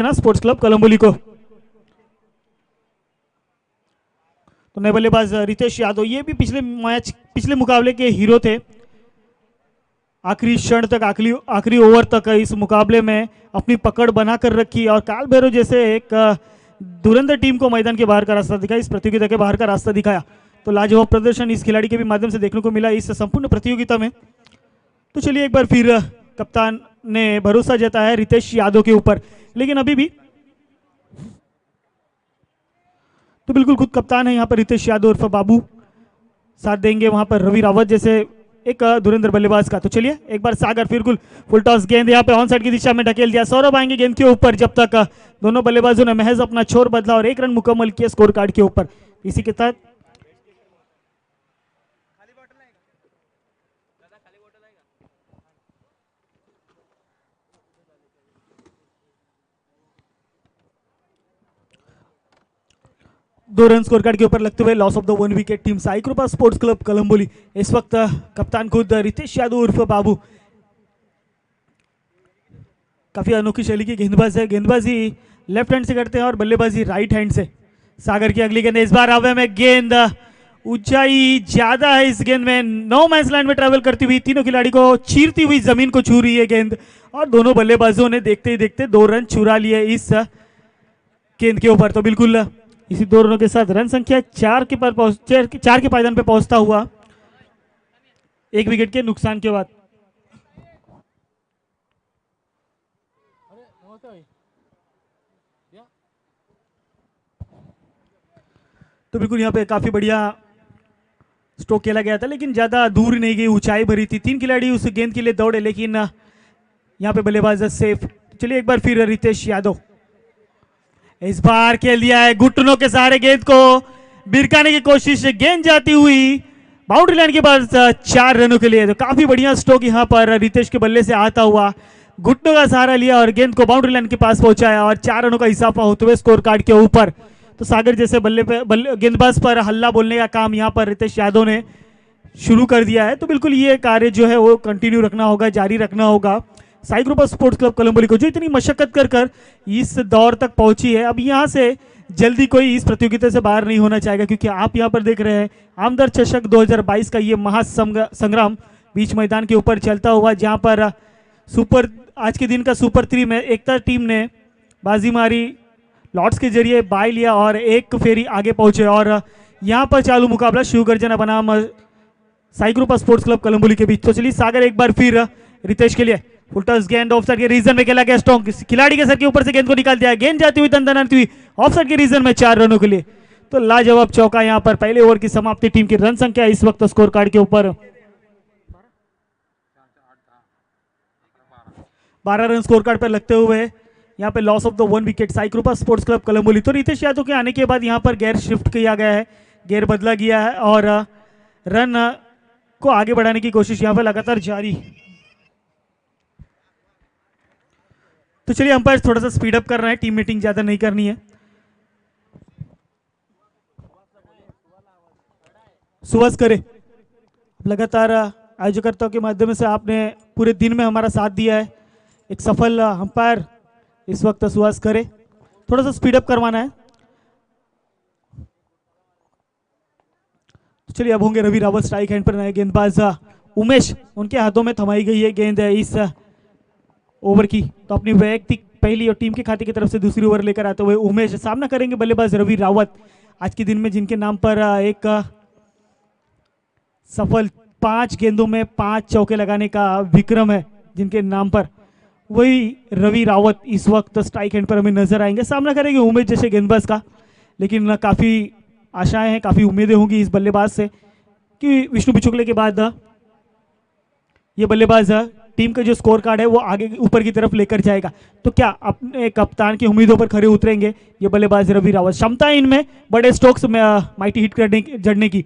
ना sports club कोलंबोली को। तो नए बल्लेबाज रितेश यादव, ये भी पिछले मुकाबले के हीरो थे। आखिरी क्षण तक, आखिरी ओवर तक इस मुकाबले में अपनी पकड़ बना कर रखी और काल भैरव जैसे एक धुरंधर टीम को मैदान के बाहर का रास्ता दिखाया, इस प्रतियोगिता के बाहर का रास्ता दिखाया। तो लाजवाब प्रदर्शन इस खिलाड़ी के भी माध्यम से देखने को मिला इस संपूर्ण प्रतियोगिता में। तो चलिए एक बार फिर कप्तान ने भरोसा जताया है रितेश यादव के ऊपर, लेकिन अभी भी तो बिल्कुल खुद कप्तान है यहाँ पर रितेश यादव उर्फ बाबू, साथ देंगे वहां पर रवि रावत जैसे एक धुरंधर बल्लेबाज का। तो चलिए एक बार सागर फिर फुल टॉस गेंद यहाँ पे ऑन साइड की दिशा में ढकेल दिया। सौरभ आएंगे गेंद के ऊपर, जब तक दोनों बल्लेबाजों ने महज अपना छोर बदला और 1 रन मुकम्मल किया स्कोर कार्ड के ऊपर। इसी के तहत दो रन स्कोर कार्ड के ऊपर लगते हुए loss of the 1 wicket team Sai कृपा स्पोर्ट्स क्लब कोलंबोली। इस वक्त कप्तान खुद रितेश यादव उर्फ बाबू, काफी अनोखी शैली की गेंदबाज है। गेंदबाजी लेफ्ट हैंड से करते हैं और बल्लेबाजी राइट हैंड से। सागर की अगली गेंद, इस बार हवा में गेंद, ऊंचाई ज्यादा है इस गेंद में, नो मैंस लैंड में ट्रैवल करती हुई तीनों खिलाड़ी को चीरती हुई जमीन को छू रही है गेंद, और दोनों बल्लेबाजों ने देखते ही देखते 2 रन चुरा लिए इस गेंद के ऊपर। तो बिल्कुल इसी 2 रनों के साथ रन संख्या 4 के पायदान पे पहुंचता हुआ 1 विकेट के नुकसान के बाद। तो बिल्कुल यहाँ पे काफी बढ़िया स्ट्रोक खेला गया था, लेकिन ज्यादा दूर नहीं गई, ऊंचाई भरी थी। 3 खिलाड़ी उस गेंद के लिए दौड़े, लेकिन यहाँ पे बल्लेबाज सेफ। चलिए एक बार फिर रितेश यादव, इस बार खेल दिया है घुटनों के सहारे, गेंद को बिरकाने की कोशिश, गेंद जाती हुई बाउंड्री लाइन के पास 4 रनों के लिए। तो काफी बढ़िया स्ट्रोक यहाँ पर रितेश के बल्ले से आता हुआ, घुटनों का सहारा लिया और गेंद को बाउंड्री लाइन के पास पहुंचाया और 4 रनों का इजाफा होते हुए स्कोर कार्ड के ऊपर। तो सागर जैसे गेंदबाज पर हल्ला बोलने का काम यहाँ पर रितेश यादव ने शुरू कर दिया है। तो बिल्कुल ये कार्य जो है वो कंटिन्यू रखना होगा, जारी रखना होगा। साई ग्रुप स्पोर्ट्स क्लब कोलंबोली को जो इतनी मशक्कत कर इस दौर तक पहुंची है, अब यहाँ से जल्दी कोई इस प्रतियोगिता से बाहर नहीं होना चाहेगा, क्योंकि आप यहाँ पर देख रहे हैं आमदर चषक 2022 का ये महासंग्राम बीच मैदान के ऊपर चलता हुआ, जहाँ पर आज के दिन का सुपर 3 में एकता टीम ने बाजी मारी, लॉर्ड्स के जरिए बाय लिया और एक फेरी आगे पहुंचे। और यहाँ पर चालू मुकाबला शिव गर्जना बनाम साई ग्रुप स्पोर्ट्स क्लब कोलंबोली के बीच। तो चलिए सागर एक बार फिर रितेश के लिए फुल टॉस गेंद ऑफ साइड के रीजन में खेला गया, स्ट्रॉन्ग खिलाड़ी के सर के ऊपर से गेंद को निकाल दिया, गेंद जाती हुई दंदनाती हुई ऑफ साइड के रीजन में 4 रनों के लिए। तो लाजवाब चौका यहाँ पर पहले ओवर की समाप्ति। टीम की रन संख्या इस वक्त स्कोर कार्ड के ऊपर 12 रन स्कोर कार्ड पर लगते हुए यहाँ पे loss of the 1 wicket Sai कृपा स्पोर्ट्स क्लब कोलंबोली। तो रितेश यादव के आने के बाद यहाँ पर गेयर शिफ्ट किया गया है, गेयर बदला गया है और रन को आगे बढ़ाने की कोशिश यहाँ पर लगातार जारी। तो चलिए अंपायर थोड़ा सा स्पीड अप कर रहे हैं, टीम मीटिंग ज्यादा नहीं करनी है। सुभाष करे, लगातार आयोजकर्ताओं के माध्यम से आपने पूरे दिन में हमारा साथ दिया है, एक सफल अंपायर इस वक्त सुभाष करे, थोड़ा सा स्पीड अप करवाना है। तो चलिए अब होंगे रवि रावत स्ट्राइक हैंड पर, नए गेंदबाज उमेश, उनके हाथों में थमाई गई है गेंद है इस ओवर की। तो अपनी वैयक्तिक पहली और टीम के खाते की तरफ से दूसरी ओवर लेकर आते हुए उमेश सामना करेंगे बल्लेबाज रवि रावत, आज के दिन में जिनके नाम पर एक सफल 5 गेंदों में 5 चौके लगाने का विक्रम है जिनके नाम पर, वही रवि रावत इस वक्त स्ट्राइक हैंड पर हमें नजर आएंगे। सामना करेंगे उमेश जैसे गेंदबाज का, लेकिन काफी आशाएं हैं, काफी उम्मीदें होंगी इस बल्लेबाज से कि विष्णु बिचुकले के बाद ये बल्लेबाज टीम का जो स्कोर कार्ड है वो आगे ऊपर की तरफ लेकर जाएगा। तो क्या अपने कप्तान की उम्मीदों पर खरे उतरेंगे ये बल्लेबाज रवि रावत? क्षमता है इनमें बड़े स्ट्रोक्स में माइटी हिट करने जड़ने की।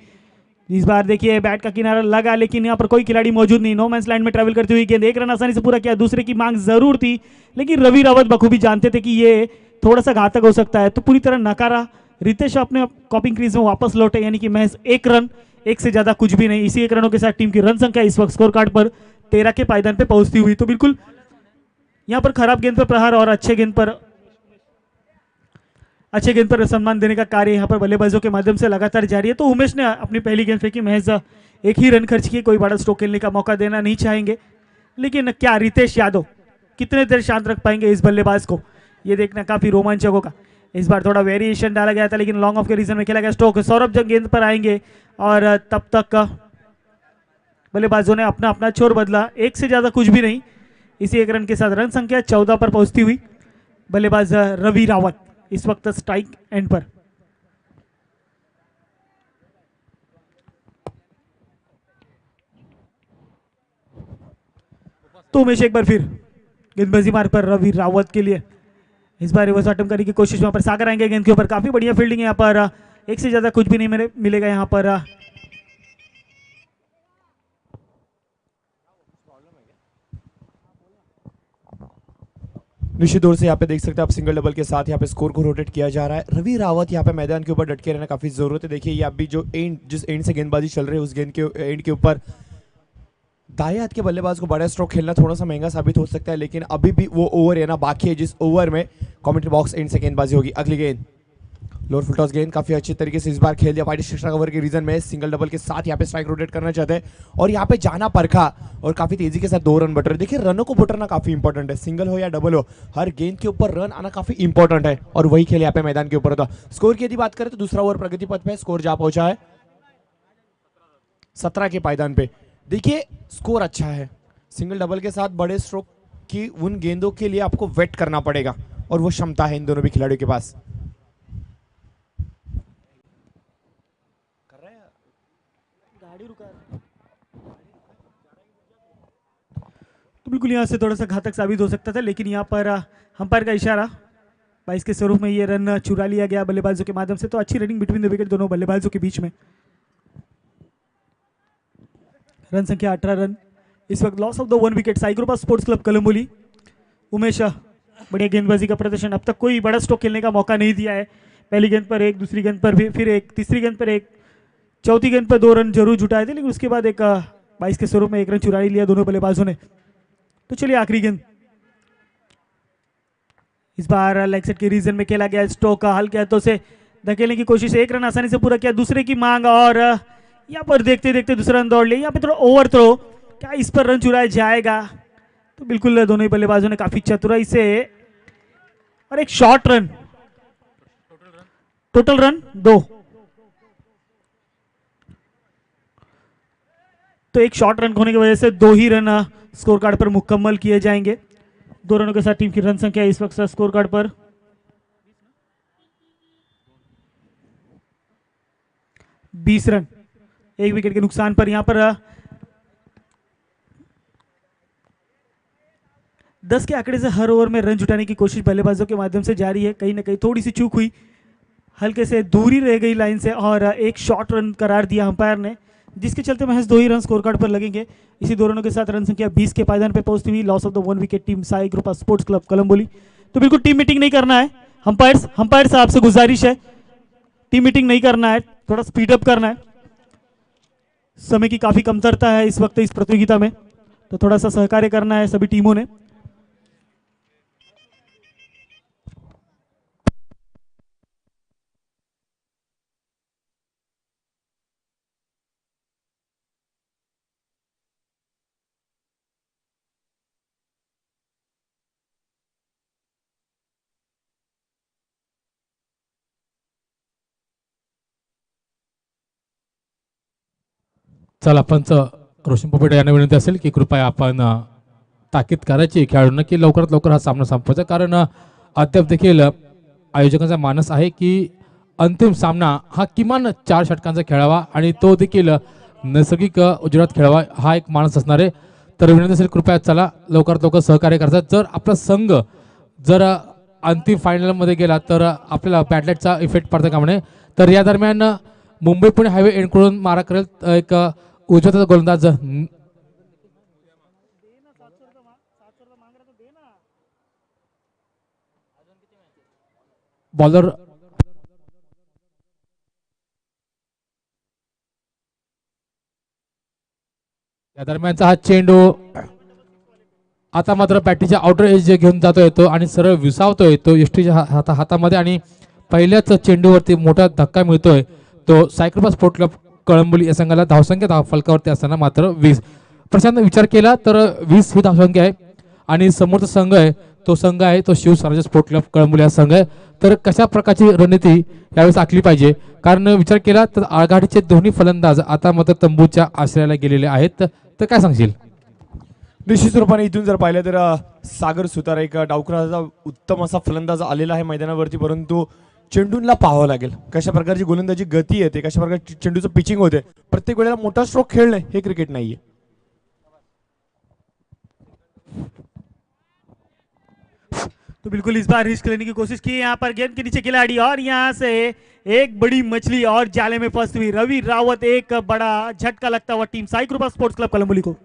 इस बार देखिए बैट का किनारा लगा, लेकिन यहाँ पर कोई खिलाड़ी मौजूद नहीं, नो मैंस लैंड में ट्रैवल करती हुई गेंद, 1 रन आसानी से पूरा किया, दूसरे की मांग जरूर थी, लेकिन रवि रावत बखूबी जानते थे कि ये थोड़ा सा घातक हो सकता है, तो पूरी तरह नकारा। रितेश अपने कॉपिंग क्रीज में वापस लौटे, यानी कि महज 1 रन, 1 से ज्यादा कुछ भी नहीं। इसी 1 रनों के साथ टीम की रन संख्या इस वक्त स्कोर कार्ड पर 13 के पायदान पे पहुंचती हुई। तो बिल्कुल यहाँ पर खराब गेंद पर प्रहार और अच्छे गेंद पर अच्छे गेंद पर सम्मान देने का कार्य यहाँ पर बल्लेबाजों के माध्यम से लगातार जारी है। तो उमेश ने अपनी पहली गेंद फेंकी, महज एक ही रन खर्च किए, कोई बड़ा स्ट्रोक खेलने का मौका देना नहीं चाहेंगे। लेकिन क्या रितेश यादव कितने देर शांत रख पाएंगे इस बल्लेबाज को, ये देखना काफी रोमांचक होगा। इस बार थोड़ा वेरिएशन डाला गया था लेकिन लॉन्ग ऑफ के रीजन में खेला गया स्ट्रोक। सौरभ जब गेंद पर आएंगे और तब तक बल्लेबाजों ने अपना अपना छोर बदला, एक से ज्यादा कुछ भी नहीं। इसी एक रन के साथ रन संख्या 14 पर पहुंचती हुई बल्लेबाज रवि रावत इस वक्त स्ट्राइक एंड पर। तो उमेश एक बार फिर गेंदबाजी मार्ग पर रवि रावत के लिए इस बार रिवर्स अटेम्प्ट करने की कोशिश। वहां पर सागर आएंगे गेंद के ऊपर, काफी बढ़िया फील्डिंग है यहाँ पर, एक से ज्यादा कुछ भी नहीं मिलेगा यहाँ पर। निश्चित तौर से यहाँ पे देख सकते हैं आप सिंगल डबल के साथ यहाँ पे स्कोर को रोटेट किया जा रहा है। रवि रावत यहाँ पे मैदान के ऊपर डट के रहना काफी जरूरत है। देखिए ये अभी जो एंड, जिस एंड से गेंदबाजी चल रही है उस गेंद के एंड के ऊपर दाएं हाथ के बल्लेबाज को बड़ा स्ट्रोक खेलना थोड़ा सा महंगा साबित हो सकता है, लेकिन अभी भी वो ओवर है ना बाकी है जिस ओवर में कमेंट्री बॉक्स एंड से गेंदबाजी होगी। अगली गेंद लोअर फुल टॉस गेंद काफी अच्छे तरीके से इस बार खेल दिया पार्टी एक्स्ट्रा कवर के रीजन में। सिंगल डबल के साथ यहाँ पे स्ट्राइक रोटेट करना चाहते हैं और यहाँ पे जाना परखा और काफी तेजी के साथ 2 रन बटर। देखिए रनों को बटरना काफी इंपॉर्टेंट है, सिंगल हो या डबल हो, हर गेंद के ऊपर रन आना काफी इंपॉर्टेंट है और वही खेल यहाँ पे मैदान के ऊपर होता। स्कोर की यदि बात करें तो दूसरा ओवर प्रगति पथ पे स्कोर जा पहुंचा है 17 के पायदान पे। देखिए स्कोर अच्छा है, सिंगल डबल के साथ बड़े स्ट्रोक की उन गेंदों के लिए आपको वेट करना पड़ेगा और वो क्षमता है इन दोनों भी खिलाड़ियों के पास। तो बिल्कुल यहाँ से थोड़ा सा घातक साबित हो सकता था, लेकिन यहाँ पर अंपायर का इशारा 22 के स्वरूप में ये रन चुरा लिया गया बल्लेबाजों के माध्यम से। तो अच्छी रनिंग बिटवीन द विकेट दोनों बल्लेबाजों के बीच में। रन संख्या 18 रन इस वक्त। Loss of the 1 wicket Sai group sports club Kalamboli. Umesh बढ़िया गेंदबाजी का प्रदर्शन, अब तक कोई बड़ा स्ट्रोक खेलने का मौका नहीं दिया है। पहली गेंद पर एक, दूसरी गेंद पर भी फिर एक, तीसरी गेंद पर एक, चौथी गेंद पर 2 रन जरूर जुटाए थे, लेकिन उसके बाद एक 22 के स्वरूप में 1 रन चुरा लिया दोनों बल्लेबाजों ने। तो चलिए आखिरी गेंद इस बार लेग साइड के रीजन में खेला गया स्ट्रोक हल्के हाथों से धकेलने की कोशिश, 1 रन आसानी से पूरा किया। दूसरे की मांग और यहाँ पर देखते देखते दूसरा रन दौड़ लिया। यहाँ पे थोड़ा ओवर थ्रो, क्या इस पर रन चुराया जाएगा? तो बिल्कुल दोनों ही बल्लेबाजों ने काफी चतुराई से और एक शॉर्ट रन, टोटल रन 2। तो एक शॉर्ट रन होने की वजह से 2 ही रन स्कोर कार्ड पर मुकम्मल किए जाएंगे। 2 रनों के साथ टीम की रन संख्या इस वक्त स्कोर कार्ड पर 20 रन, 1 विकेट के नुकसान पर। यहां पर 10 के आंकड़े से हर ओवर में रन जुटाने की कोशिश बल्लेबाजों के माध्यम से जारी है। कहीं ना कहीं थोड़ी सी चूक हुई, हल्के से दूरी रह गई लाइन से और एक शॉर्ट रन करार दिया अंपायर ने, जिसके चलते महज 2 ही रन स्कोर कार्ड पर लगेंगे। इसी 2 रनों के साथ रन संख्या 20 के पायदान पर पहुंचती हुई loss of the 1 wicket team Sai group sports club Kalamboli. तो बिल्कुल टीम मीटिंग नहीं करना है, अंपायर साहब से गुजारिश है, टीम मीटिंग नहीं करना है, थोड़ा स्पीड अप करना है। समय की काफी कमतरता है इस वक्त इस प्रतियोगिता में, तो थोड़ा सा सहकार्य करना है सभी टीमों ने। चला पंच रोशन पोपेटे यांना विनंती असेल की कृपया आपण ताकीद करायची खेळाडूंना की लवकरात लवकर हा सामना संपवायचा, कारण अद्याप देखील आयोजकांचा मानस आहे की अंतिम सामना हा किमान 4 षटकांचा खेळावा आणि तो देखील नैसर्गिक उजेडात खेळावा, हा एक मानस असणार आहे। तर विनंती असेल कृपया चला लवकरात लवकर सहकार्य करायचा। जर आपला संघ जर अंतिम फायनलमध्ये गेला तर आपल्याला पॅडलेटचा इफेक्ट पडता कामा नये। तर या दरम्यान मुंबई पुणे हायवे एंडकडून मारा करेल एक उजव्या गोलंदाज बॉलर या दरम्यानचा हा चेंडू आता मात्र बॅटीच्या आउटर एज घेऊन जातो येतो आणि सरळ विसावतो येतो यष्टीच्या हातामध्ये आणि पहिल्याच चेंडूवरती मोठा धक्का मिळतोय तो सायक्रोपा स्पोर्ट क्लब कळंबोली या संघाला. धावसंख्या फलकावरती असताना मात्र 20. प्रशांत विचार केला तर 20 ही धावसंख्या आहे आणि समोरचा संघ आहे तो शिवस्वराज्य स्पोर्ट क्लब कळंबोली हा संघ आहे. तर कशा प्रकारची रणनीती यावेळेस आखली पाहिजे, कारण विचार केला तर आघाडीचे दोन्ही फलंदाज आता मात्र तंबूच्या आश्रयाला गेलेले आहेत. तर काय सांगशील? निश्चित रूपाने इथून जर पाहिलं तर सागर सुतार एक डावखुराचा उत्तम असा फलंदाज आलेला आहे मैदानावरती, परंतु चेंडूला पाहावं लागेल कशा प्रकारची गोलंदाजी गती येते, कशा प्रकारची चेंडूचं पिचिंग होते. प्रत्येक वेळेला मोठा स्ट्रोक खेळणे हे क्रिकेट नाहीये. तो बिल्कुल इस बार रिस्क लेने की कोशिश की यहाँ पर गेंद के नीचे खिलाड़ी और यहाँ से एक बड़ी मछली और जाले में फंस हुई रवि रावत. एक बड़ा झटका लगता हुआ टीम साई कृपा स्पोर्ट्स क्लब कलंबोली को.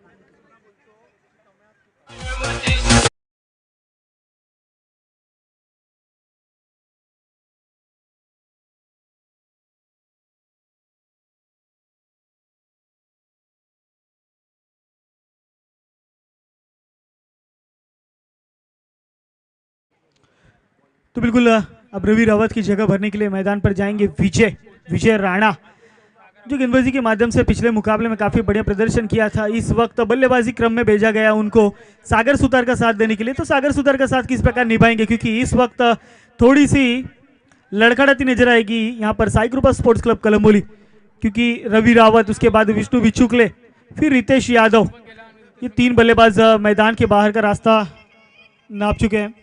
तो बिल्कुल अब रवि रावत की जगह भरने के लिए मैदान पर जाएंगे विजय राणा, जो गेंदबाजी के माध्यम से पिछले मुकाबले में काफी बढ़िया प्रदर्शन किया था. इस वक्त बल्लेबाजी क्रम में भेजा गया उनको सागर सुतार का साथ देने के लिए. तो सागर सुतार का साथ किस प्रकार निभाएंगे, क्योंकि इस वक्त थोड़ी सी लड़खड़ाती नजर आएगी यहाँ पर साई कृपा स्पोर्ट्स क्लब कलंबोली, क्योंकि रवि रावत, उसके बाद विष्णु बिचुकले, फिर रितेश यादव, ये 3 बल्लेबाज मैदान के बाहर का रास्ता नाप चुके हैं.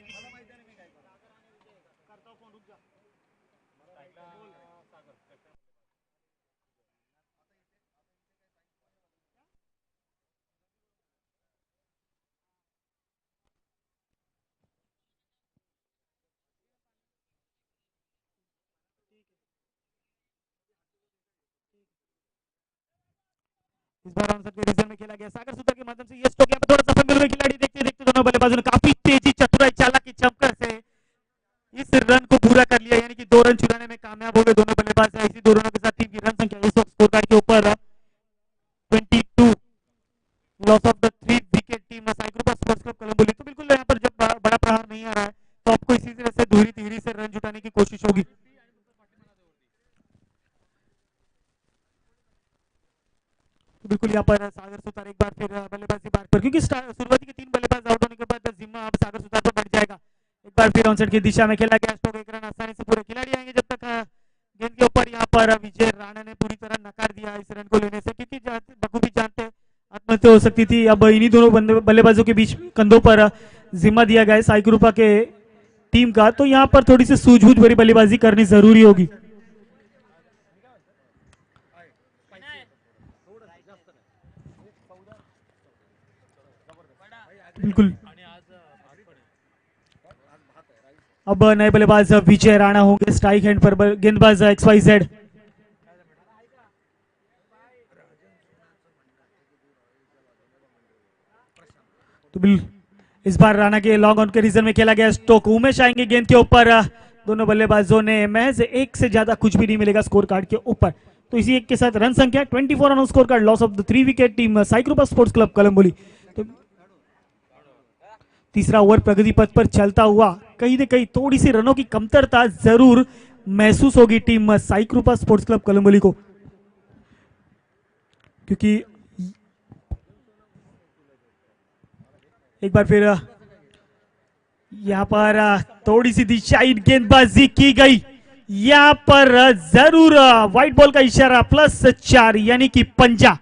इस बार ऑन के रीजन में खेला गया सागर सुतार के माध्यम से ये स्ट्रोक यहाँ पे थोड़ा सा फंबल हुए खिलाड़ी. देखते देखते दोनों बल्लेबाजों ने काफी तेजी, चतुराई, चालाकी, चमकर से इस रन को पूरा कर लिया, यानी कि 2 रन चुराने में कामयाब हो गए दोनों बल्लेबाज. इसी 2 रनों के साथ टीम की रन संख्या इस वक्त स्कोर कार्ड के ऊपर 22. Loss of the 3 wicket team Sai कृपा स्पोर्ट्स क्लब कलंबोली. तो बिल्कुल यहाँ पर जब बड़ा प्रहार नहीं आ रहा है तो आपको इसी तरह से धूरी तिहरी से रन जुटाने की कोशिश होगी. बिल्कुल यहाँ पर सागर सुतार एक बार फिर बल्लेबाजी बार पर, क्योंकि शुरुआती के 3 बल्लेबाज आउट होने के बाद जिम्मा अब सागर सुतार पर बढ़ जाएगा. एक बार फिर ऑनसेट की दिशा में खेला गया स्ट्रोक. 1 रन आसानी से पूरे खिलाड़ी आएंगे जब तक गेंद के ऊपर. यहाँ पर विजय राणा ने पूरी तरह नकार दिया इस रन को लेने से, क्योंकि बखूबी जानते आत्महत्या हो सकती थी. अब इन्हीं दोनों बल्लेबाजों के बीच कंधों पर जिम्मा दिया गया है साई कृपा के टीम का. तो यहाँ पर थोड़ी सी सूझबूझ भरी बल्लेबाजी करनी जरूरी होगी. बिल्कुल अब नए बल्लेबाज विजय राणा होंगे स्ट्राइक हैंड पर. गेंदबाज XYZ. तो इस बार राणा के लॉन्ग ऑन के रीजन में खेला गया स्ट्रोक. उमेश आएंगे गेंद के ऊपर. दोनों बल्लेबाजों ने महज 1 से ज्यादा कुछ भी नहीं मिलेगा स्कोर कार्ड के ऊपर. तो इसी 1 के साथ रन संख्या 24 on score card. Loss of the 3 wicket team Sai कृपा स्पोर्ट्स क्लब कलंबोली. तो तीसरा ओवर प्रगति पथ पर चलता हुआ कहीं न कहीं थोड़ी सी रनों की कमतरता जरूर महसूस होगी टीम साई कृपा स्पोर्ट्स क्लब कलंबोली को, क्योंकि एक बार फिर यहां पर थोड़ी सी दिशाई गेंदबाजी की गई. यहां पर जरूर व्हाइट बॉल का इशारा +4, यानी कि पंजा.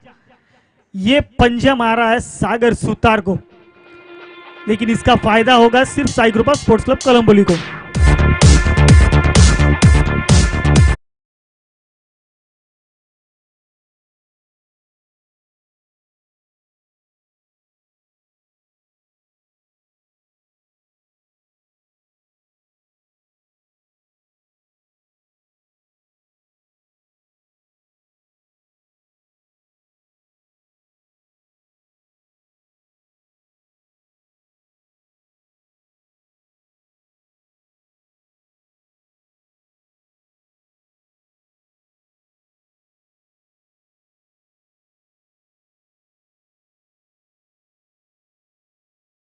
ये पंजा मारा है सागर सुतार को, लेकिन इसका फायदा होगा सिर्फ साई कृपा स्पोर्ट्स क्लब कलंबोली को.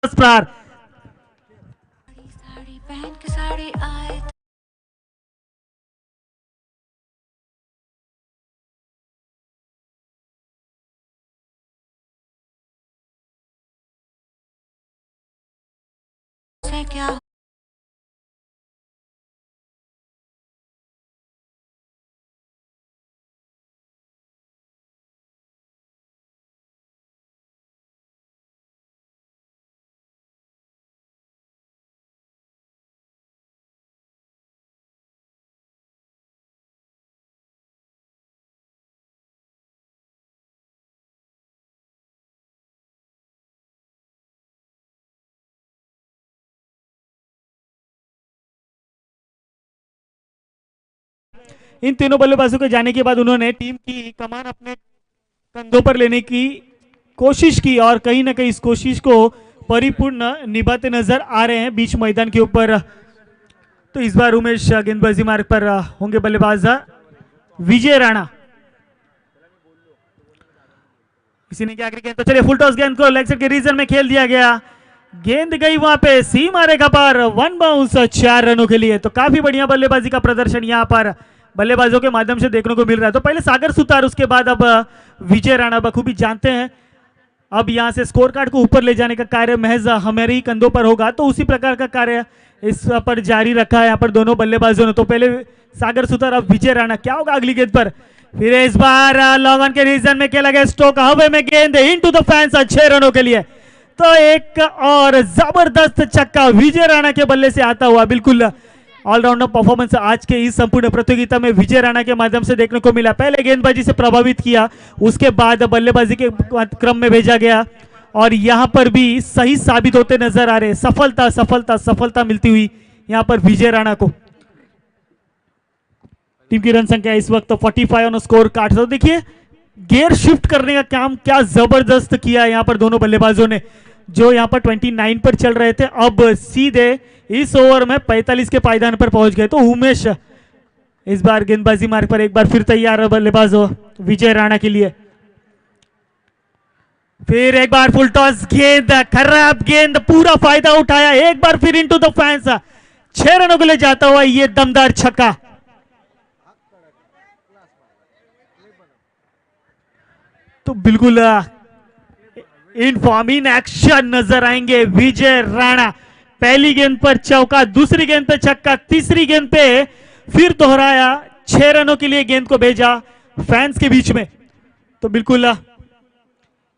प्रहार क्या इन तीनों बल्लेबाजों के जाने के बाद उन्होंने टीम की कमान अपने कंधों पर लेने की कोशिश की और कहीं ना कहीं इस कोशिश को परिपूर्ण निभाते नजर आ रहे हैं बीच मैदान के ऊपर। तो इस बार उमेश गेंदबाजी मार्ग पर होंगे बल्लेबाज विजय राणा। किसी ने क्या गेंद, तो चलिए फुल टॉस गेंद को लेग साइड के रीजन में खेल दिया गया। गेंद गई वहां पे सीमा रेखा पर, वन बाउंस 4 रनों के लिए। तो काफी बढ़िया बल्लेबाजी का प्रदर्शन यहां पर बल्लेबाजों के माध्यम से देखने को मिल रहा है। तो पहले सागर सुतार, उसके बाद अब विजय राणा बखूबी जानते हैं अब यहां से स्कोर कार्ड को ऊपर ले जाने का कार्य महज हमारे ही कंधों पर होगा। तो उसी प्रकार का कार्य इस पर जारी रखा है यहाँ पर दोनों बल्लेबाजों ने। तो पहले सागर सुतार, अब विजय राणा। क्या होगा अगली गेंद पर? फिर इस बार लॉन्ग ऑन के रीजन में खेला गया स्ट्रोक, हवे में गेंद इनटू द फैंस 6 रनों के लिए। तो एक और जबरदस्त छक्का विजय राणा के बल्ले से आता हुआ। बिल्कुल ऑलराउंडर परफॉर्मेंस आज के इस संपूर्ण प्रतियोगिता में विजय राणा के माध्यम से देखने को मिला। पहले गेंदबाजी से प्रभावित किया, उसके बाद बल्लेबाजी के क्रम में भेजा गया और यहां पर भी सही साबित होते नजर आ रहे। सफलता सफलता सफलता मिलती हुई यहां पर विजय राणा को। टीम की रन संख्या इस वक्त 45 ऑन स्कोर कार्ड। तो देखिए गियर शिफ्ट करने का काम क्या जबरदस्त किया यहां पर दोनों बल्लेबाजों ने, जो यहां पर 29 पर चल रहे थे अब सीधे इस ओवर में 45 के पायदान पर पहुंच गए। तो उमेश इस बार गेंदबाजी मार्ग पर एक बार फिर तैयार बल्लेबाज विजय राणा के लिए। फिर एक बार फुल टॉस गेंद, खराब गेंद, पूरा फायदा उठाया, एक बार फिर इनटू द फैंस 6 रनों के लिए जाता हुआ ये दमदार छक्का। तो बिल्कुल इन फॉर्म इन एक्शन नजर आएंगे विजय राणा। पहली गेंद पर चौका, दूसरी गेंद पे छक्का, तीसरी गेंद पे फिर दोहराया, 6 रनों के लिए गेंद को भेजा फैंस के बीच में। तो बिल्कुल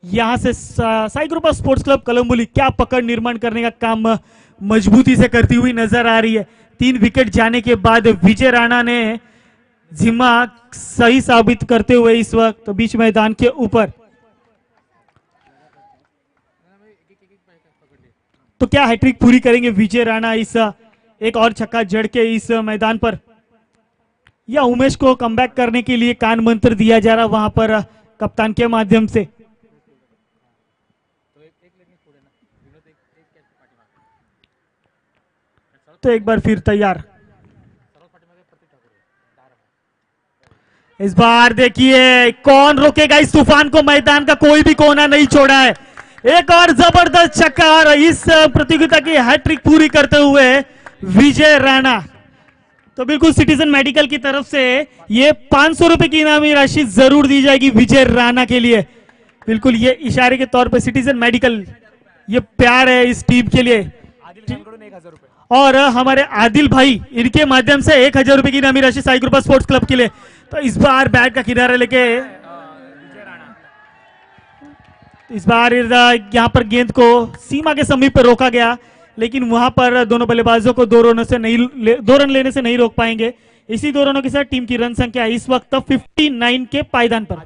यहां से Sai group of sports club कलम्बुली क्या पकड़ निर्माण करने का काम मजबूती से करती हुई नजर आ रही है। 3 विकेट जाने के बाद विजय राणा ने जिम्मा सही साबित करते हुए इस वक्त बीच मैदान के ऊपर। तो क्या हैट्रिक पूरी करेंगे विजय राणा इस एक और छक्का जड़ के इस मैदान पर, या उमेश को कमबैक करने के लिए कान मंत्र दिया जा रहा वहां पर कप्तान के माध्यम से? तो एक बार फिर तैयार। इस बार देखिए कौन रोकेगा इस तूफान को, मैदान का कोई भी कोना नहीं छोड़ा है। एक और जबरदस्त छक्का और इस प्रतियोगिता की हैट्रिक पूरी करते हुए विजय राणा। तो बिल्कुल सिटीजन मेडिकल की तरफ से ये 500 रुपए की इनामी राशि जरूर दी जाएगी विजय राणा के लिए। बिल्कुल ये इशारे के तौर पे सिटीजन मेडिकल, ये प्यार है इस टीम के लिए। और हमारे आदिल भाई, इनके माध्यम से 1000 रुपए की इनामी राशि साई ग्रुप स्पोर्ट्स क्लब के लिए। तो इस बार बैट का किनारा लेके इस बार यहां पर गेंद को सीमा के समीप पर रोका गया, लेकिन वहां पर दोनों बल्लेबाजों को 2 रन लेने से नहीं रोक पाएंगे। इसी 2 रनों के साथ टीम की रन संख्या इस वक्त 59 के पायदान पर।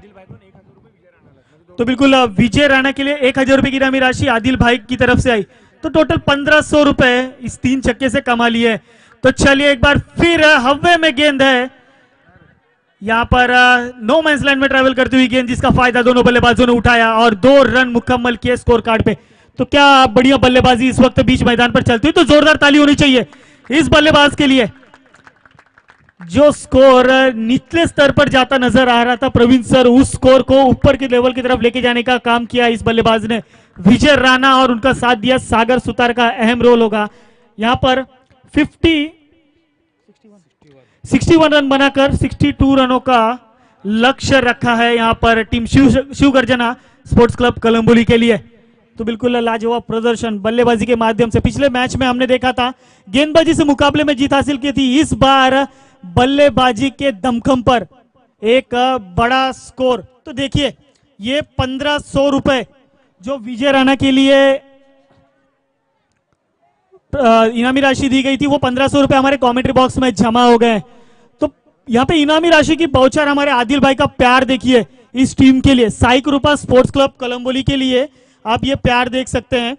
तो बिल्कुल विजय राणा के लिए 1000 रुपए की इनामी राशि आदिल भाई की तरफ से आई। तो टोटल 1500 रुपए इस 3 छक्के से कमा लिए। तो चलिए एक बार फिर हवे में गेंद है यहां पर नो मैंस लैंड में ट्रैवल करती हुई गेंद, जिसका फायदा दोनों बल्लेबाजों ने उठाया और 2 रन मुकम्मल किए स्कोर कार्ड पे। तो क्या बढ़िया बल्लेबाजी इस वक्त बीच मैदान पर चलती हुई। तो जोरदार ताली होनी चाहिए इस बल्लेबाज के लिए, जो स्कोर निचले स्तर पर जाता नजर आ रहा था प्रवीण सर, उस स्कोर को ऊपर के लेवल की तरफ लेके जाने का काम किया इस बल्लेबाज ने विजय राणा, और उनका साथ दिया सागर सुतार का अहम रोल होगा। यहां पर 61 रन बनाकर 62 रनों का लक्ष्य रखा है यहां पर team Shiv Garjana sports club कलम्बुली के लिए। तो बिल्कुल लाजवाब प्रदर्शन बल्लेबाजी के माध्यम से। पिछले मैच में हमने देखा था गेंदबाजी से मुकाबले में जीत हासिल की थी, इस बार बल्लेबाजी के दमखम पर एक बड़ा स्कोर। तो देखिए ये 1500 रुपए जो विजय राणा के लिए इनामी राशि दी गई थी, वो 1500 रुपए हमारे कमेंट्री बॉक्स में जमा हो गए। तो यहाँ पे इनामी राशि की बाउचर हमारे आदिल भाई का प्यार देखिए इस टीम के लिए, साई कृपा स्पोर्ट्स क्लब कलंबोली के लिए आप ये प्यार देख सकते हैं।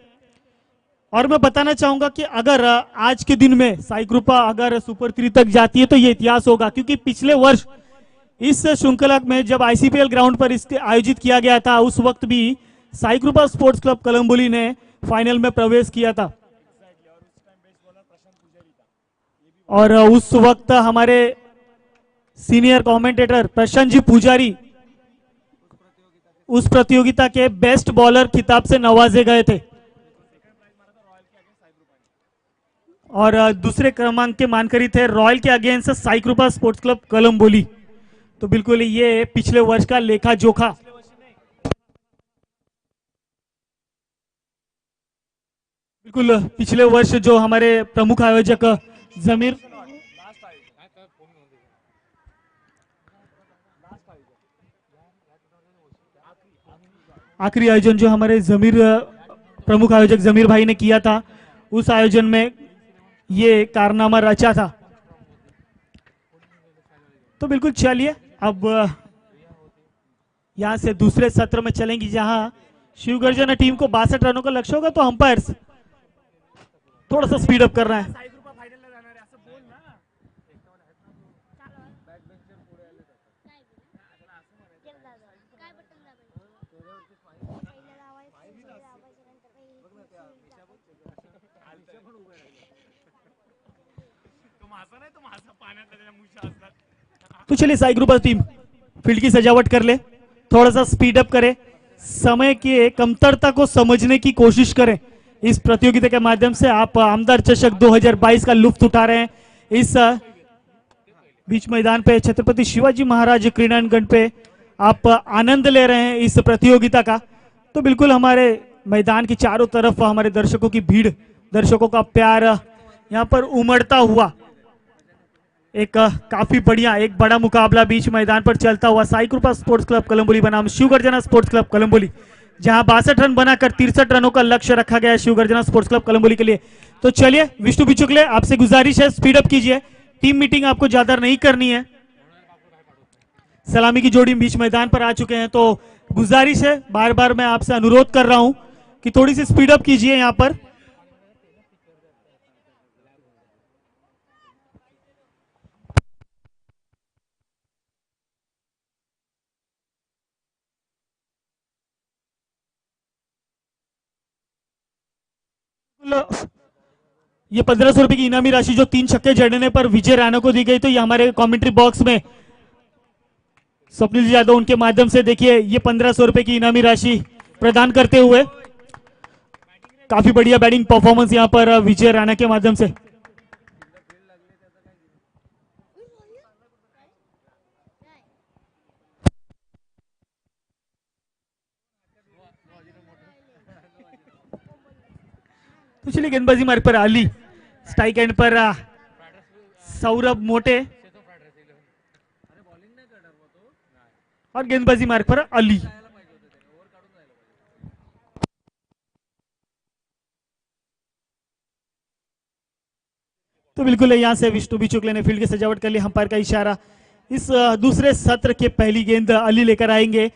और मैं बताना चाहूंगा कि अगर आज के दिन में साई कृपा अगर सुपर 3 तक जाती है तो ये इतिहास होगा, क्योंकि पिछले वर्ष इस श्रृंखला में जब आईसीपीएल ग्राउंड पर इसके आयोजित किया गया था, उस वक्त भी साई कृपा स्पोर्ट्स क्लब कलंबोली ने फाइनल में प्रवेश किया था। और उस वक्त हमारे सीनियर कमेंटेटर प्रशांत जी पुजारी उस प्रतियोगिता के बेस्ट बॉलर खिताब से नवाजे गए थे और दूसरे क्रमांक के मानकरी थे रॉयल के अगेंस्ट साई कृपा स्पोर्ट्स क्लब कलंबोली। तो बिल्कुल ये पिछले वर्ष का लेखा जोखा। बिल्कुल पिछले वर्ष जो हमारे प्रमुख आयोजक जमीर आखिरी आयोजन जो हमारे प्रमुख आयोजक जमीर भाई ने किया था, उस आयोजन में ये कारनामा रचा था। तो बिल्कुल चलिए अब यहां से दूसरे सत्र में चलेंगे, जहां शिवगर्जना टीम को 62 रनों का लक्ष्य होगा। तो अंपायर्स थोड़ा सा स्पीड अप कर रहा है। तो चलिए साई ग्रुप टीम फील्ड की सजावट कर ले, थोड़ा सा स्पीड अप करे, समय के कमतरता को समझने की कोशिश करें। इस प्रतियोगिता के माध्यम से आप आमदार चषक 2022 का लुत्फ उठा रहे हैं। इस बीच मैदान पे छत्रपति शिवाजी महाराज क्रीड़ांगण पे आप आनंद ले रहे हैं इस प्रतियोगिता का। तो बिल्कुल हमारे मैदान की चारों तरफ हमारे दर्शकों की भीड़, दर्शकों का प्यार यहाँ पर उमड़ता हुआ एक काफी बढ़िया एक बड़ा मुकाबला बीच मैदान पर चलता हुआ। साई कृपा स्पोर्ट्स क्लब कलंबोली बनाम शिवगर्जना स्पोर्ट्स क्लब कलंबोली, जहां 62 रन बनाकर 63 रनों का लक्ष्य रखा गया है शिवगर्जना स्पोर्ट्स क्लब कलंबोली के लिए। तो चलिए विष्णु बिचुकले आपसे गुजारिश है स्पीड अप कीजिए, टीम मीटिंग आपको ज्यादा नहीं करनी है। सलामी की जोड़ी बीच मैदान पर आ चुके हैं, तो गुजारिश है, बार बार मैं आपसे अनुरोध कर रहा हूं कि थोड़ी सी स्पीड अप कीजिए यहां पर। ये 1500 रुपए की इनामी राशि जो 3 छक्के जड़ने पर विजय राणा को दी गई, तो ये हमारे कमेंट्री बॉक्स में स्वप्निल यादव उनके माध्यम से देखिए ये 1500 रुपए की इनामी राशि प्रदान करते हुए काफी बढ़िया बैटिंग परफॉर्मेंस यहां पर विजय राणा के माध्यम से। तो चलिए गेंदबाजी मार्ग पर अली, स्ट्राइक एंड पर सौरभ मोटे और गेंदबाजी मार्ग पर अली। तो बिल्कुल यहां से विष्णु बिचुकले ने फील्ड की सजावट कर ली, अंपायर का इशारा। इस दूसरे सत्र के पहली गेंद अली लेकर आएंगे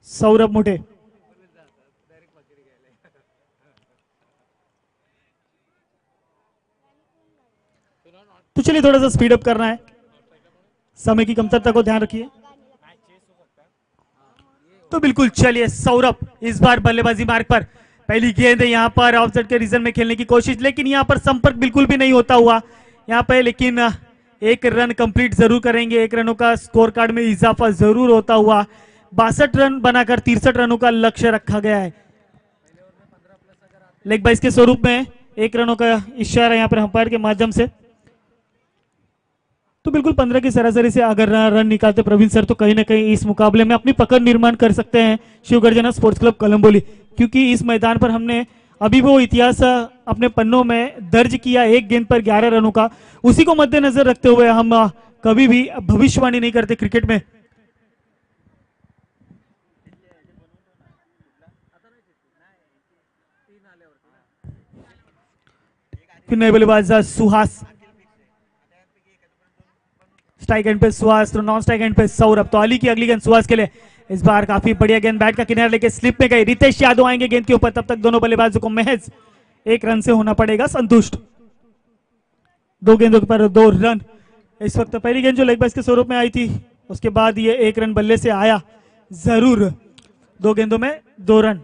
सौरभ मोटे। तो चलिए थोड़ा सा स्पीड अप करना है, समय की कमतरता को ध्यान रखिए। तो बिल्कुल चलिए सौरभ इस बार बल्लेबाजी मार्ग पर, पहली गेंद है यहां पर ऑफसाइड के रीजन में खेलने की कोशिश, लेकिन यहां पर संपर्क बिल्कुल भी नहीं होता हुआ यहां पर, लेकिन एक रन कंप्लीट जरूर करेंगे, 1 रनों का स्कोर कार्ड में इजाफा जरूर होता हुआ। 62 रन बनाकर 63 रनों का लक्ष्य रखा गया है। लेग बाइस के स्वरूप में 1 रनों का इशारा यहां पर अंपायर के माध्यम से। तो बिल्कुल 15 की सरासरी से अगर रन निकालते प्रवीण सर तो कहीं ना कहीं इस मुकाबले में अपनी पकड़ निर्माण कर सकते हैं शिव गर्जना स्पोर्ट्स क्लब कलंबोली, क्योंकि इस मैदान पर हमने अभी वो इतिहास अपने पन्नों में दर्ज किया, एक गेंद पर 11 रनों का। उसी को मद्देनजर रखते हुए हम कभी भी भविष्यवाणी नहीं करते क्रिकेट में। फिर नए बल्लेबाज सुहास, स्ट्राइक एंड पे सुहास, तो नॉन स्ट्राइक एंड पे सौरभ। तो अली की अगली गेंद सुहास के लिए, इस बार काफी बढ़िया गेंद बैट का किनारा लेके स्लिप में गई। रितेश यादव आएंगे गेंद के ऊपर, तब तक दोनों बल्लेबाजों को महज 1 रन से होना पड़ेगा संतुष्ट। 2 गेंदों पर 2 रन। इस वक्त पहली गेंद जो लेग बाइस के स्वरूप में आई थी, उसके बाद ये 1 रन बल्ले से आया जरूर। 2 गेंदों में 2 रन।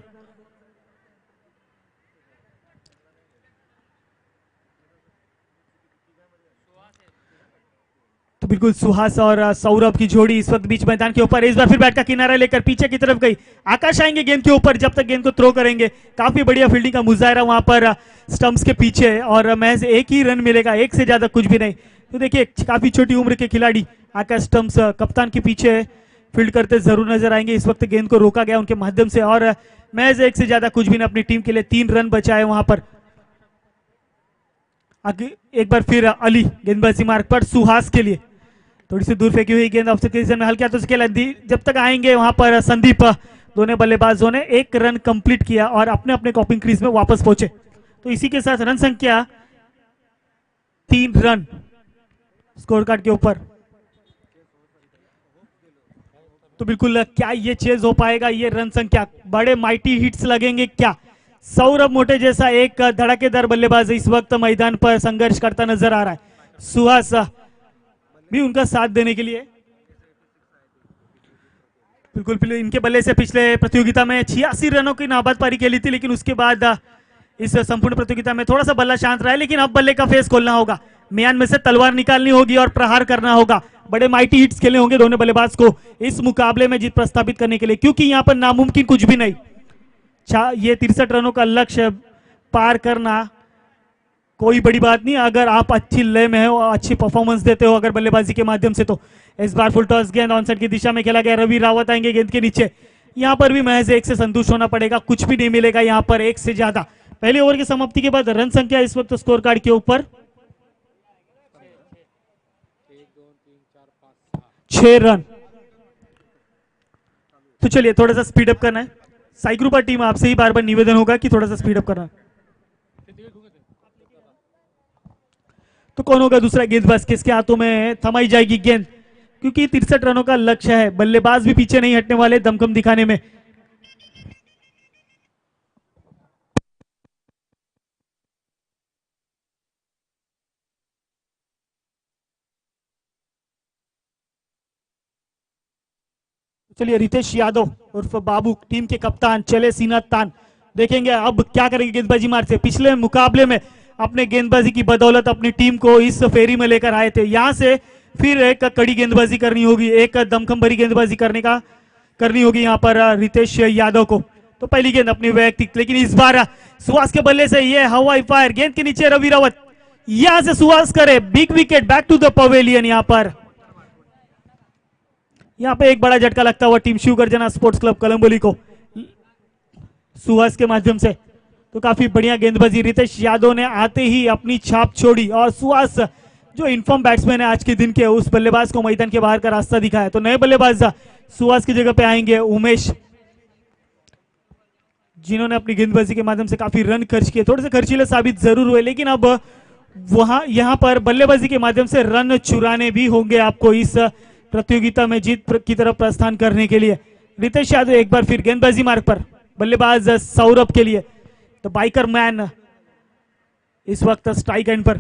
तो बिल्कुल सुहास और सौरभ की जोड़ी इस वक्त बीच मैदान के ऊपर, इस बार फिर बैट का किनारा लेकर पीछे की तरफ गई। आकाश आएंगे गेंद के ऊपर, जब तक गेंद को थ्रो करेंगे। काफी बढ़िया फील्डिंग का मुजाहरा वहां पर स्टंप्स के पीछे, और महज 1 ही रन मिलेगा, 1 से ज्यादा कुछ भी नहीं। तो देखिए काफी छोटी उम्र के खिलाड़ी आकाश स्टंप्स कप्तान के पीछे फील्ड करते जरूर नजर आएंगे। इस वक्त गेंद को रोका गया उनके माध्यम से, और महज 1 से ज्यादा कुछ भी नहीं, अपनी टीम के लिए 3 रन बचाए वहां पर। एक बार फिर अली गेंदबाजी मार्ग पर सुहास के लिए, थोड़ी सी दूर फेंकी हुई गेंद ऑफ पोजीशन में हल्का, तो उसके लिए जब तक आएंगे वहां पर संदीप, दोनों बल्लेबाजों ने 1 रन कंप्लीट किया और अपने अपने कॉपिंग क्रीज में वापस पहुंचे। तो इसी के साथ रन संख्या 3 रन स्कोर कार्ड के ऊपर। तो बिल्कुल क्या ये चेज हो पाएगा, ये रन संख्या, बड़े माइटी हिट्स लगेंगे क्या? सौरभ मोटे जैसा एक धड़केदार बल्लेबाज इस वक्त मैदान पर संघर्ष करता नजर आ रहा है। सुहास भी उनका साथ देने के लिए। बिल्कुल इनके बल्ले से पिछले प्रतियोगिता में 86 रनों की नाबाद पारी खेली थी, लेकिन उसके बाद इस संपूर्ण प्रतियोगिता में थोड़ा सा बल्ला शांत रहा है। लेकिन अब बल्ले का फेस खोलना होगा, म्यान में से तलवार निकालनी होगी और प्रहार करना होगा। बड़े माइटी हिट्स खेले होंगे दोनों बल्लेबाज को इस मुकाबले में जीत प्रस्थापित करने के लिए, क्योंकि यहां पर नामुमकिन कुछ भी नहीं। ये 63 रनों का लक्ष्य पार करना कोई बड़ी बात नहीं, अगर आप अच्छी लय में हो, अच्छी परफॉर्मेंस देते हो अगर बल्लेबाजी के माध्यम से। तो इस बार फुल टॉस गेंद ऑनसाइड की दिशा में खेला गया। रवि रावत आएंगे गेंद के नीचे, यहां पर भी महज 1 से संतुष्ट होना पड़ेगा, कुछ भी नहीं मिलेगा यहां पर 1 से ज्यादा। पहले ओवर की समाप्ति के बाद रन संख्या इस वक्त स्कोर कार्ड के ऊपर 6 रन। तो चलिए थोड़ा सा स्पीड अप करना है। साई ग्रुप टीम आपसे ही बार बार निवेदन होगा कि थोड़ा सा स्पीड अप करना। तो कौन होगा दूसरा गेंदबाज, किसके हाथों में थमाई जाएगी गेंद, क्योंकि 63 रनों का लक्ष्य है। बल्लेबाज भी पीछे नहीं हटने वाले दमखम दिखाने में। चलिए रितेश यादव उर्फ बाबू टीम के कप्तान चले सीना तान, देखेंगे अब क्या करेंगे गेंदबाजी मार से। पिछले मुकाबले में अपने गेंदबाजी की बदौलत अपनी टीम को इस फेरी में लेकर आए थे, यहां से फिर एक कड़ी गेंदबाजी करनी होगी, एक दमखम भरी गेंदबाजी करनी होगी यहां पर रितेश यादव को। तो पहली गेंद अपनी वैयक्तिक, लेकिन इस बार सुहास के बल्ले से ये हवाई फायर, गेंद के नीचे रवि रावत, यहां से सुहास करे big wicket, back to the pavilion. यहां पे एक बड़ा झटका लगता हुआ team Shiv Garjana sports club Kalamboli को सुहास के माध्यम से। तो काफी बढ़िया गेंदबाजी, रितेश यादव ने आते ही अपनी छाप छोड़ी, और सुहास जो इनफॉर्म बैट्समैन है आज के दिन के, उस बल्लेबाज को मैदान के बाहर का रास्ता दिखाया। तो नए बल्लेबाज सुहास की जगह पे आएंगे उमेश, जिन्होंने अपनी गेंदबाजी के माध्यम से काफी रन खर्च किए, थोड़े से खर्चीले साबित जरूर हुए, लेकिन अब यहां पर बल्लेबाजी के माध्यम से रन चुराने भी होंगे आपको इस प्रतियोगिता में जीत की तरफ प्रस्थान करने के लिए। रितेश यादव एक बार फिर गेंदबाजी मार्ग पर, बल्लेबाज सौरभ के लिए। तो बाइकर मैन इस वक्त स्ट्राइक एंड पर।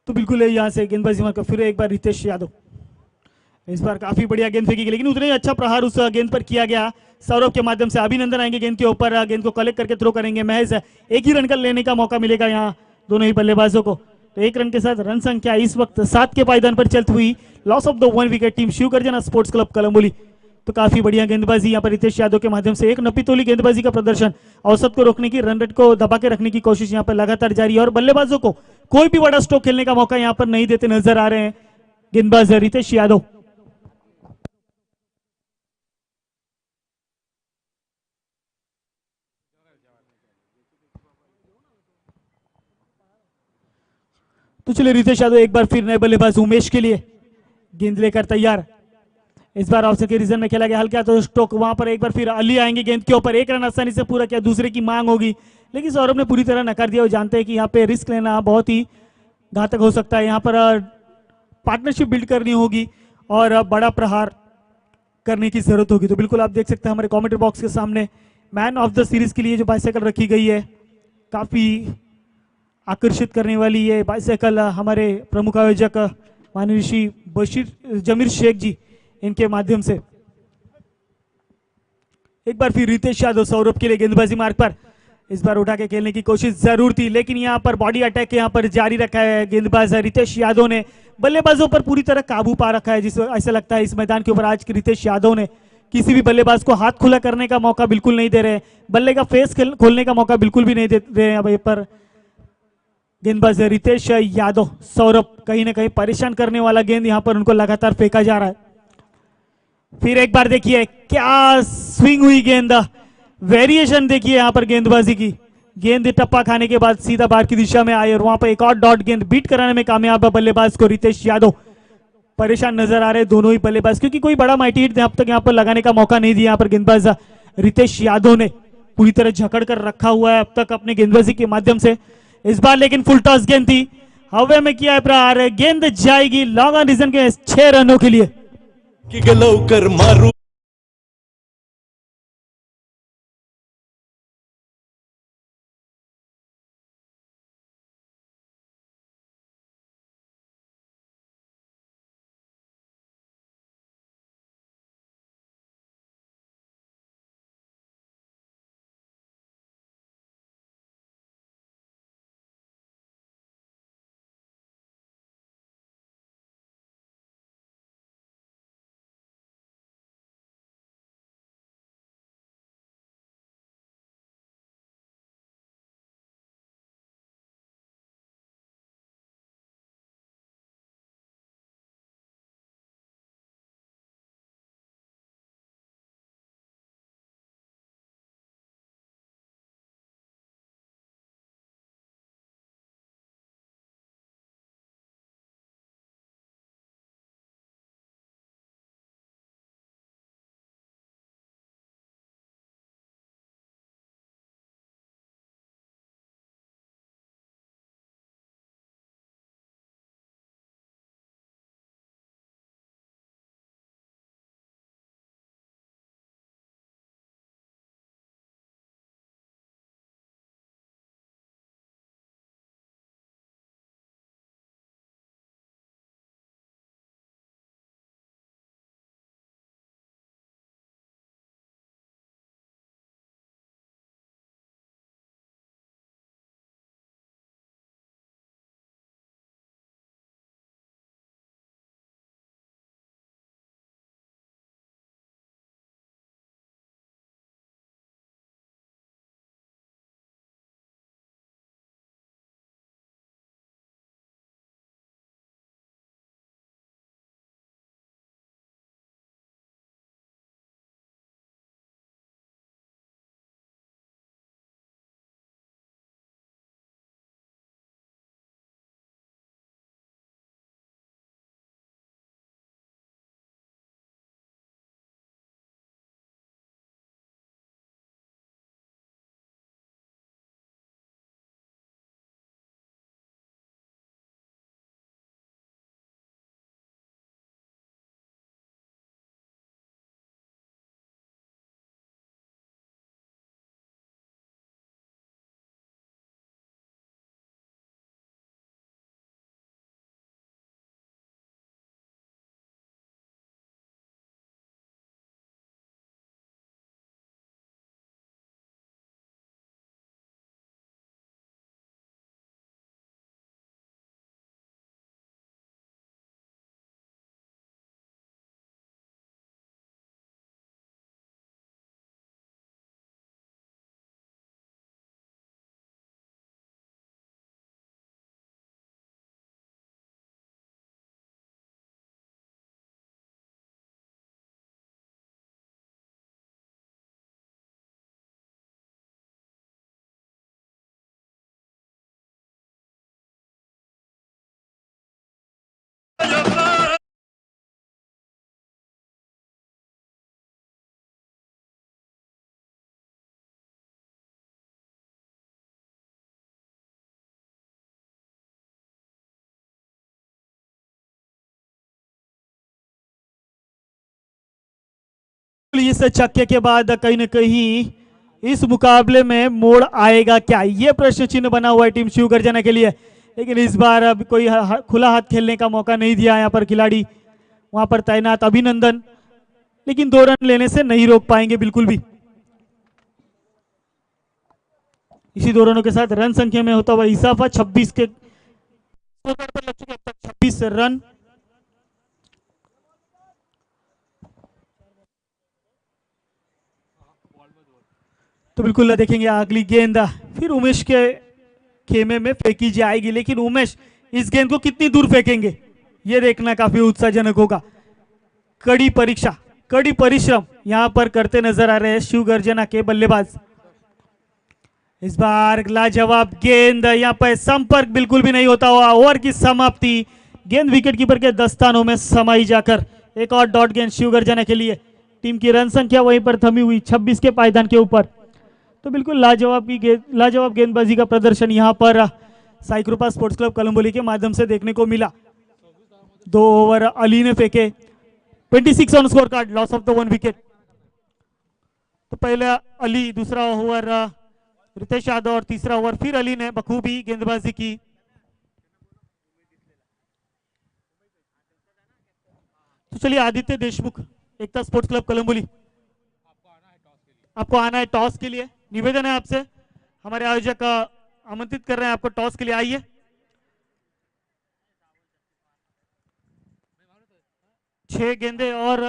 तो बिल्कुल यहां से गेंदबाजी मार्ग फिर एक बार रितेश यादव, इस बार काफी बढ़िया गेंद फेंकी गई, लेकिन उतने ही अच्छा प्रहार उस गेंद पर किया गया सौरभ के माध्यम से। अभिनंदन आएंगे गेंद के ऊपर, गेंद को कलेक्ट करके थ्रो करेंगे। महज एक ही रन का लेने का मौका मिलेगा यहाँ दोनों ही बल्लेबाजों को। तो एक रन के साथ रन संख्या इस वक्त 7 के पायदान पर चलती हुई। Loss of the 1 wicket team Shiv Garjana sports club Kalamboli. तो काफी बढ़िया गेंदबाजी यहाँ पर रितेश यादव के माध्यम से, एक नपीतोली गेंदबाजी का प्रदर्शन, औसत को रोकने की, रन रेट को दबा के रखने की कोशिश यहाँ पर लगातार जारी है और बल्लेबाजों को कोई भी बड़ा स्ट्रोक खेलने का मौका यहाँ पर नहीं देते नजर आ रहे हैं गेंदबाज रितेश यादव। तो चलिए रितेश यादव एक बार फिर नए बल्लेबाज उमेश के लिए गेंद लेकर तैयार। इस बार ऑफसेट के रीजन में खेला गया हल्का तो स्ट्रोक, वहां पर एक बार फिर अली आएंगे गेंद के ऊपर। एक रन आसानी से पूरा किया, दूसरे की मांग होगी, लेकिन सौरभ ने पूरी तरह नकार दिया। वो जानते हैं कि यहाँ पे रिस्क लेना बहुत ही घातक हो सकता है। यहाँ पर पार्टनरशिप बिल्ड करनी होगी और बड़ा प्रहार करने की जरूरत होगी। तो बिल्कुल आप देख सकते हैं हमारे कमेंट्री बॉक्स के सामने मैन ऑफ द सीरीज के लिए जो बाइसाइकिल रखी गई है, काफी आकर्षित करने वाली ये बाइसाइकिल हमारे प्रमुख आयोजक माननीय श्री बशीर जमीर शेख जी इनके माध्यम से। एक बार फिर रितेश यादव सौरभ के लिए गेंदबाजी मार्ग पर, इस बार उठा के खेलने की कोशिश जरूर थी, लेकिन यहां पर बॉडी अटैक यहां पर जारी रखा है गेंदबाज रितेश यादव ने। बल्लेबाजों पर पूरी तरह काबू पा रखा है, जिस ऐसा लगता है इस मैदान के ऊपर आज के रितेश यादव ने किसी भी बल्लेबाज को हाथ खुला करने का मौका बिल्कुल नहीं दे रहे, बल्ले का फेस खोलने का मौका बिल्कुल भी नहीं दे रहे हैं। अब पर गेंदबाज रितेश यादव सौरभ कहीं ना कहीं परेशान करने वाला गेंद यहां पर उनको लगातार फेंका जा रहा है। फिर एक बार देखिए क्या स्विंग हुई गेंद, वेरिएशन देखिए यहां पर गेंदबाजी की। गेंद टप्पा खाने के बाद सीधा बाहर की दिशा में आई और वहां पर एक और डॉट गेंद बीट कराने में कामयाब है बल्लेबाज को रितेश यादव। परेशान नजर आ रहे हैं दोनों ही बल्लेबाज, क्योंकि कोई बड़ा माइटी हिट अब तक यहां पर लगाने का मौका नहीं दिया। यहां पर गेंदबाज रितेश यादव ने पूरी तरह जकड़ कर रखा हुआ है अब तक अपने गेंदबाजी के माध्यम से। इस बार लेकिन फुल टॉस गेंद थी, हवे में किया है प्रहार, गेंद जाएगी लॉन्ग ऑन रीजन के 6 रनों के लिए। की लवकर मारू इस छक्के के बाद कहीं न कहीं इस मुकाबले में मोड़ आएगा क्या, ये प्रश्न चिन्ह बना हुआ है टीम शिव गर्जना के लिए। लेकिन इस बार अब कोई खुला हाथ खेलने का मौका नहीं दिया यहाँ पर खिलाड़ी वहां पर तैनात अभिनंदन, लेकिन 2 रन लेने से नहीं रोक पाएंगे बिल्कुल भी। इसी 2 रनों के साथ रन संख्या में होता हुआ इजाफा 26 के पर लग चुके अब तक 26 रन। तो बिल्कुल देखेंगे अगली गेंद फिर उमेश के खेमे में फेंकी जाएगी, लेकिन उमेश इस गेंद को कितनी दूर फेंकेंगे ये देखना काफी उत्साहजनक होगा। कड़ी परीक्षा, कड़ी परिश्रम यहां पर करते नजर आ रहे हैं शिव गर्जना के बल्लेबाज। इस बार लाजवाब गेंद, यहां पर संपर्क बिल्कुल भी नहीं होता हुआ ओवर की समाप्ति। गेंद विकेटकीपर के दस्तानों में समाई जाकर एक और डॉट गेंद शिव गर्जना के लिए। टीम की रन संख्या वहीं पर थमी हुई 26 के पायदान के ऊपर। तो बिल्कुल लाजवाब गेंदबाजी का प्रदर्शन यहां पर साई कृपा स्पोर्ट्स क्लब कलंबोली के माध्यम से देखने को मिला। 2 ओवर अली ने फेंके, 26 on score card, loss of the 1 wicket. तो पहले अली, दूसरा ओवर रितेश यादव और तीसरा ओवर फिर अली ने बखूबी गेंदबाजी की। तो चलिए आदित्य देशमुख, एकता स्पोर्ट्स क्लब कलंबोली, आपको आना है टॉस के लिए। निवेदन है आपसे, हमारे आयोजक आमंत्रित कर रहे हैं आपको टॉस के लिए, आइए। छह गेंदे और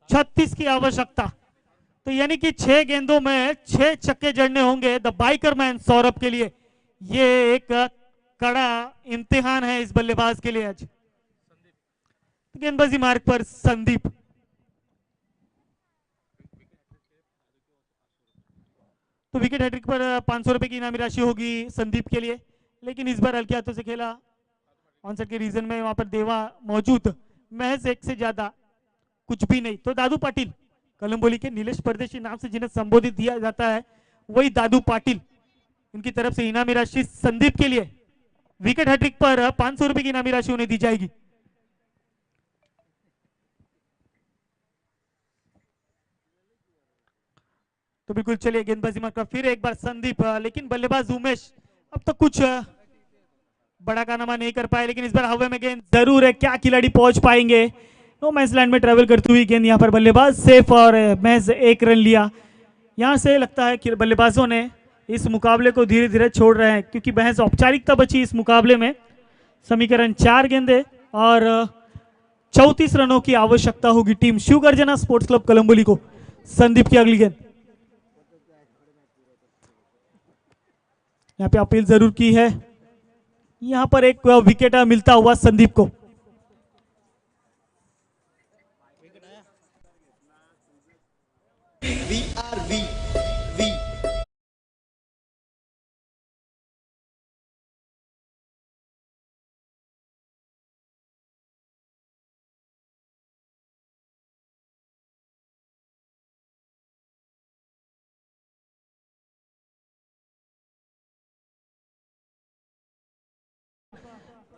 36 की आवश्यकता, तो यानी कि 6 गेंदों में 6 छक्के जड़ने होंगे द बाइकर मैन सौरभ के लिए। ये एक कड़ा इम्तिहान है इस बल्लेबाज के लिए आज। गेंदबाजी मार्ग पर संदीप, तो विकेट हैट्रिक पर 500 रुपए की इनामी राशि होगी संदीप के लिए, लेकिन इस बार हल्के हाथों से खेला। ऑनसेट के रीजन में वहां पर देवा मौजूद, महज 1 से ज्यादा कुछ भी नहीं। तो दादू पाटिल, कलंबोली के नीलेश परदेशी नाम से जिन्हें संबोधित किया जाता है, वही दादू पाटिल, इनकी तरफ से इनामी राशि संदीप के लिए। विकेट हैट्रिक पर 500 रुपए की इनामी राशि उन्हें दी जाएगी। तो बिल्कुल चलिए गेंदबाजी मार्ग फिर एक बार संदीप, लेकिन बल्लेबाज उमेश अब तक कुछ बड़ा कारनामा नहीं कर पाए, लेकिन इस बार हवा में गेंद जरूर है। क्या खिलाड़ी पहुंच पाएंगे? नो मैच लैंड में ट्रेवल करती हुई गेंद यहाँ पर बल्लेबाज सेफ और महज 1 रन लिया। यहाँ से लगता है कि बल्लेबाजों ने इस मुकाबले को धीरे धीरे छोड़ रहे हैं, क्योंकि महज औपचारिकता बची इस मुकाबले में। समीकरण 4 गेंदे और 34 रनों की आवश्यकता होगी team Shiv Garjana sports club Kalamboli को। संदीप की अगली गेंद, यहाँ पे अपील जरूर की है, यहाँ पर एक विकेट मिलता हुआ संदीप को।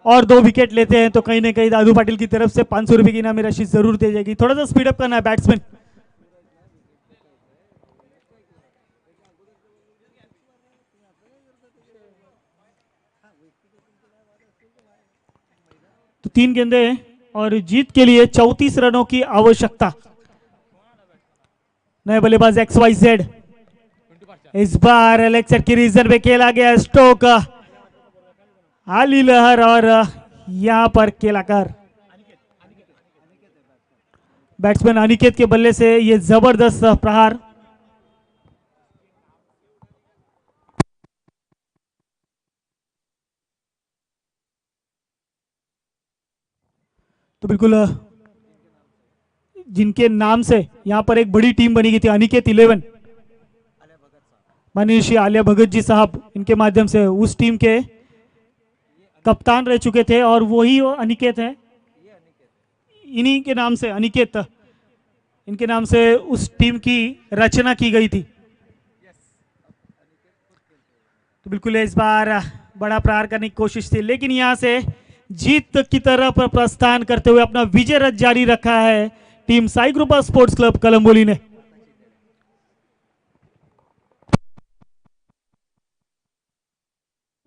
और 2 विकेट लेते हैं तो कहीं ना कहीं दादू पाटिल की तरफ से 500 रुपए की इनामी राशि जरूर दी जाएगी। थोड़ा सा स्पीड अप करना है बैट्समैन। तो 3 गेंदे और जीत के लिए 34 रनों की आवश्यकता। नए बल्लेबाज XYZ, इस बार लेक्चर की रीजन पे खेला गया स्टोक, आली लहर और यहां पर केलाकर। बैट्समैन अनिकेत के बल्ले से ये जबरदस्त प्रहार। तो बिल्कुल जिनके नाम से यहां पर एक बड़ी टीम बनी गई थी, अनिकेत 11, माननीय श्री आलिया भगत जी साहब, इनके माध्यम से उस टीम के कप्तान रह चुके थे, और वही अनिकेत है, इन्हीं के नाम से अनिकेत, इनके नाम से उस टीम की रचना की गई थी। तो बिल्कुल इस बार बड़ा प्रहार करने की कोशिश थी, लेकिन यहां से जीत की तरफ प्रस्थान करते हुए अपना विजय रथ जारी रखा है टीम साई कृपा स्पोर्ट्स क्लब कलंबोली ने।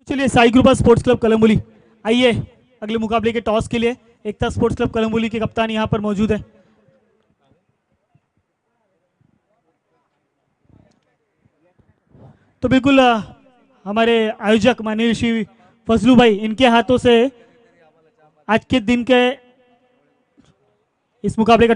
चलिए साई कृपा स्पोर्ट्स क्लब कलंबोली, आइए अगले मुकाबले के टॉस के लिए। एकता स्पोर्ट्स क्लब कलंबोली के कप्तान यहां पर मौजूद है। तो बिल्कुल हमारे आयोजक माननीय श्री फजलू भाई, इनके हाथों से आज के दिन के इस मुकाबले का